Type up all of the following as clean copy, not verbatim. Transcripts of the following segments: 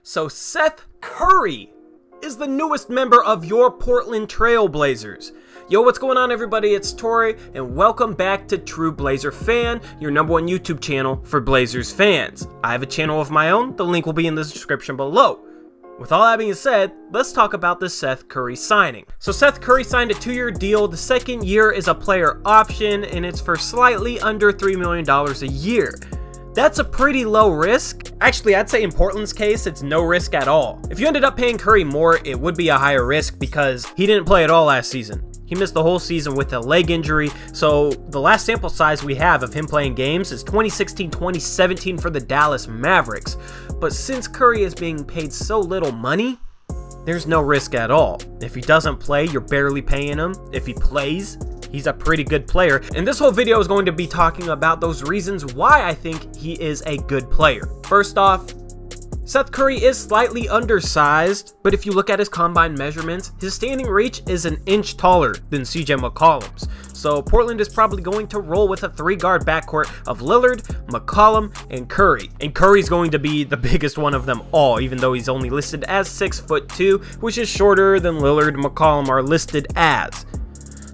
So Seth Curry is the newest member of your Portland Trail Blazers. Yo, what's going on, everybody? It's Torey, and welcome back to True Blazer Fan, your #1 YouTube channel for Blazers fans. I have a channel of my own. The link will be in the description below. With all that being said, let's talk about the Seth Curry signing. So Seth Curry signed a 2-year deal. The second year is a player option, and it's for slightly under $3 million a year. That's a pretty low risk. Actually, I'd say in Portland's case, it's no risk at all. If you ended up paying Curry more, it would be a higher risk because he didn't play at all last season. He missed the whole season with a leg injury, so the last sample size we have of him playing games is 2016-2017 for the Dallas Mavericks. But since Curry is being paid so little money, there's no risk at all. If he doesn't play, you're barely paying him. If he plays, he's a pretty good player. And this whole video is going to be talking about those reasons why I think he is a good player. First off, Seth Curry is slightly undersized, but if you look at his combine measurements, his standing reach is an inch taller than CJ McCollum's. So Portland is probably going to roll with a 3-guard backcourt of Lillard, McCollum, and Curry. And Curry's going to be the biggest one of them all, even though he's only listed as 6'2", which is shorter than Lillard and McCollum are listed as.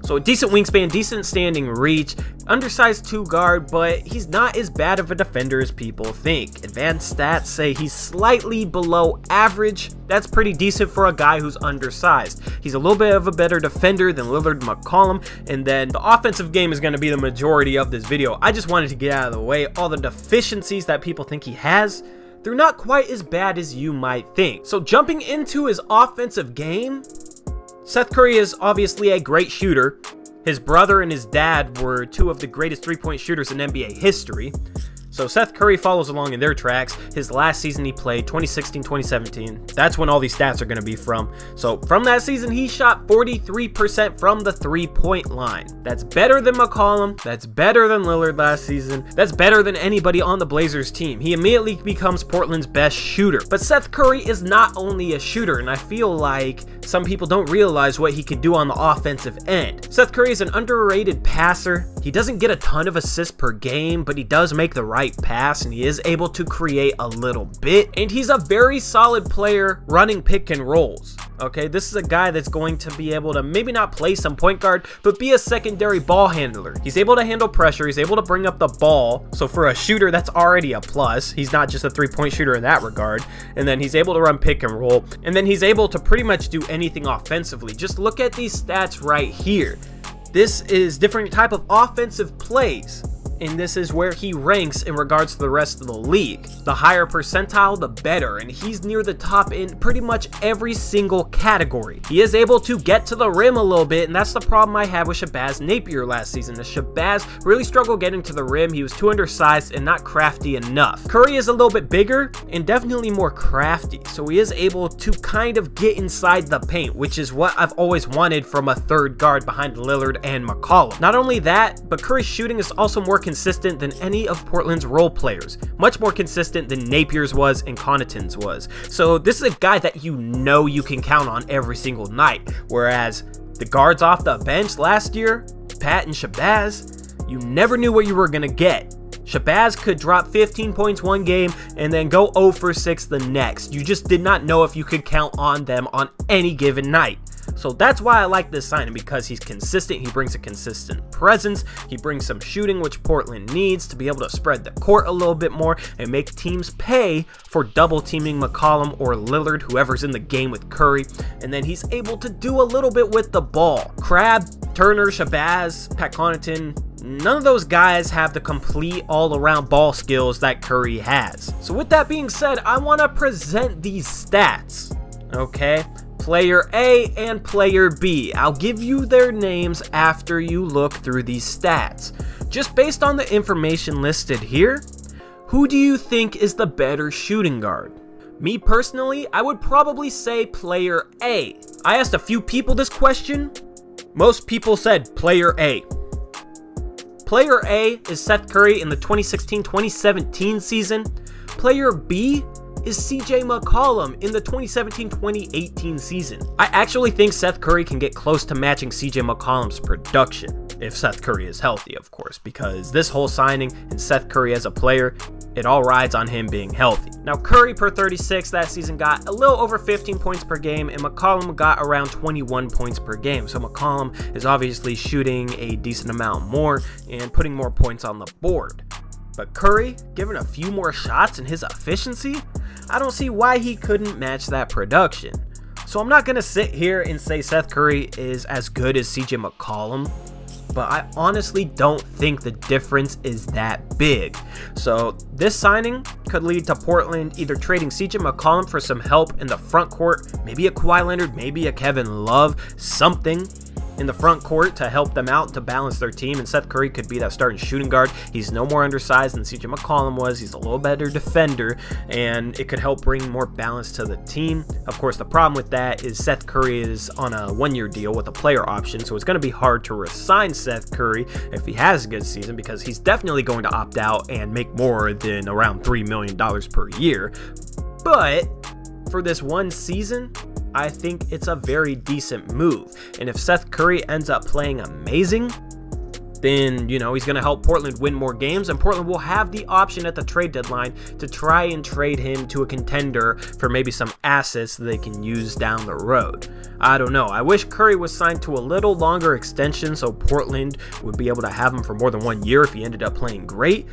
So a decent wingspan, decent standing reach, undersized 2-guard, but he's not as bad of a defender as people think. Advanced stats say he's slightly below average. That's pretty decent for a guy who's undersized. He's a little bit of a better defender than Lillard and McCollum, and then the offensive game is going to be the majority of this video. I just wanted to get out of the way all the deficiencies that people think he has. They're not quite as bad as you might think. So jumping into his offensive game, Seth Curry is obviously a great shooter. His brother and his dad were 2 of the greatest 3-point shooters in NBA history. So Seth Curry follows along in their tracks. His last season he played, 2016-2017. That's when all these stats are going to be from. So from that season, he shot 43% from the 3-point line. That's better than McCollum. That's better than Lillard last season. That's better than anybody on the Blazers team. He immediately becomes Portland's best shooter. But Seth Curry is not only a shooter, and I feel like some people don't realize what he can do on the offensive end. Seth Curry is an underrated passer. He doesn't get a ton of assists per game, but he does make the right pass, and he is able to create a little bit, and he's a very solid player running pick and rolls. Okay, this is a guy that's going to be able to maybe not play some point guard, but be a secondary ball handler. He's able to handle pressure. He's able to bring up the ball. So for a shooter, that's already a plus. He's not just a 3-point shooter in that regard. And then he's able to run pick and roll. And then he's able to pretty much do anything offensively. Just look at these stats right here. This is different type of offensive plays, and this is where he ranks in regards to the rest of the league. The higher percentile, the better, and he's near the top in pretty much every single category. He is able to get to the rim a little bit, and that's the problem I had with Shabazz Napier last season. Shabazz really struggled getting to the rim. He was too undersized and not crafty enough. Curry is a little bit bigger and definitely more crafty, so he is able to kind of get inside the paint, which is what I've always wanted from a 3rd guard behind Lillard and McCollum. Not only that, but Curry's shooting is also more consistent than any of Portland's role players. Much more consistent than Napier's was and Connaughton's was. So this is a guy that you know you can count on every single night. Whereas the guards off the bench last year, Pat and Shabazz, you never knew what you were going to get. Shabazz could drop 15 points one game and then go 0 for 6 the next. You just did not know if you could count on them on any given night. So that's why I like this signing, because he's consistent. He brings a consistent presence. He brings some shooting, which Portland needs to be able to spread the court a little bit more and make teams pay for double teaming McCollum or Lillard, whoever's in the game with Curry. And then he's able to do a little bit with the ball. Crabbe, Turner, Shabazz, Pat Connaughton, none of those guys have the complete all-around ball skills that Curry has. So with that being said, I want to present these stats, okay? Player A and Player B. I'll give you their names after you look through these stats. Just based on the information listed here, who do you think is the better shooting guard? Me personally, I would probably say Player A. I asked a few people this question. Most people said Player A. Player A is Seth Curry in the 2016-2017 season. Player B is CJ McCollum in the 2017-2018 season. I actually think Seth Curry can get close to matching CJ McCollum's production. if Seth Curry is healthy, of course, because this whole signing and Seth Curry as a player, it all rides on him being healthy. Now, Curry per 36 that season got a little over 15 points per game, and McCollum got around 21 points per game. So McCollum is obviously shooting a decent amount more and putting more points on the board. But Curry, given a few more shots and his efficiency, I don't see why he couldn't match that production. So I'm not going to sit here and say Seth Curry is as good as CJ McCollum, but I honestly don't think the difference is that big. So this signing could lead to Portland either trading CJ McCollum for some help in the front court, maybe a Kawhi Leonard, maybe a Kevin Love, something in the front court to help them out to balance their team, and Seth Curry could be that starting shooting guard. He's no more undersized than CJ McCollum was. He's a little better defender, and it could help bring more balance to the team. Of course, the problem with that is Seth Curry is on a one-year deal with a player option, so it's going to be hard to re-sign Seth Curry if he has a good season, because he's definitely going to opt out and make more than around $3 million per year. But for this one season, I think it's a very decent move. And if Seth Curry ends up playing amazing, then, you know, he's going to help Portland win more games, and Portland will have the option at the trade deadline to try and trade him to a contender for maybe some assets that they can use down the road. I don't know. I wish Curry was signed to a little longer extension so Portland would be able to have him for more than 1 year if he ended up playing great.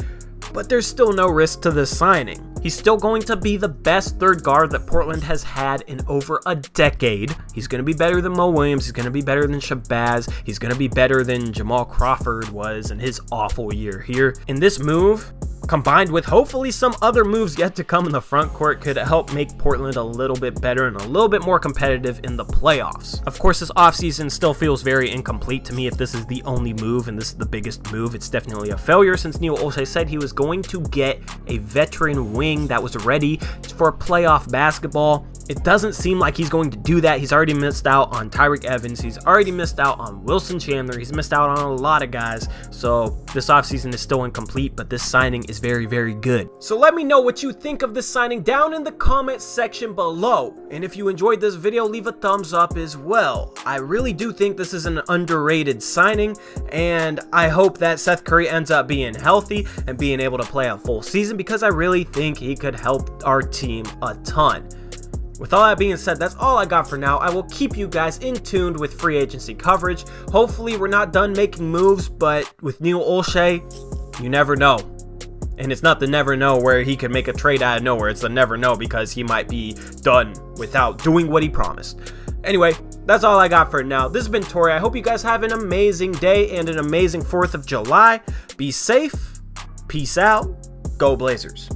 But there's still no risk to this signing. He's still going to be the best third guard that Portland has had in over a decade. He's going to be better than Mo Williams. He's going to be better than Shabazz. He's going to be better than Jamal Crawford was in his awful year here. And this move, combined with hopefully some other moves yet to come in the front court, could help make Portland a little bit better and a little bit more competitive in the playoffs. Of course, this offseason still feels very incomplete to me. If this is the only move and this is the biggest move, it's definitely a failure, since Neil Olshey said he was going to get a veteran wing that was ready for playoff basketball. It doesn't seem like he's going to do that. He's already missed out on Tyreke Evans. He's already missed out on Wilson Chandler. He's missed out on a lot of guys. So this offseason is still incomplete, but this signing is very, very good. So let me know what you think of this signing down in the comments section below. And if you enjoyed this video, leave a thumbs up as well. I really do think this is an underrated signing, and I hope that Seth Curry ends up being healthy and being able to play a full season, because I really think he could help our team a ton. With all that being said, that's all I got for now. I will keep you guys in tune with free agency coverage. Hopefully we're not done making moves, but with Neil Olshey, you never know. And it's not the never know where he can make a trade out of nowhere. It's the never know because he might be done without doing what he promised. Anyway, that's all I got for now. This has been Torey. I hope you guys have an amazing day and an amazing 4th of July. Be safe. Peace out. Go Blazers.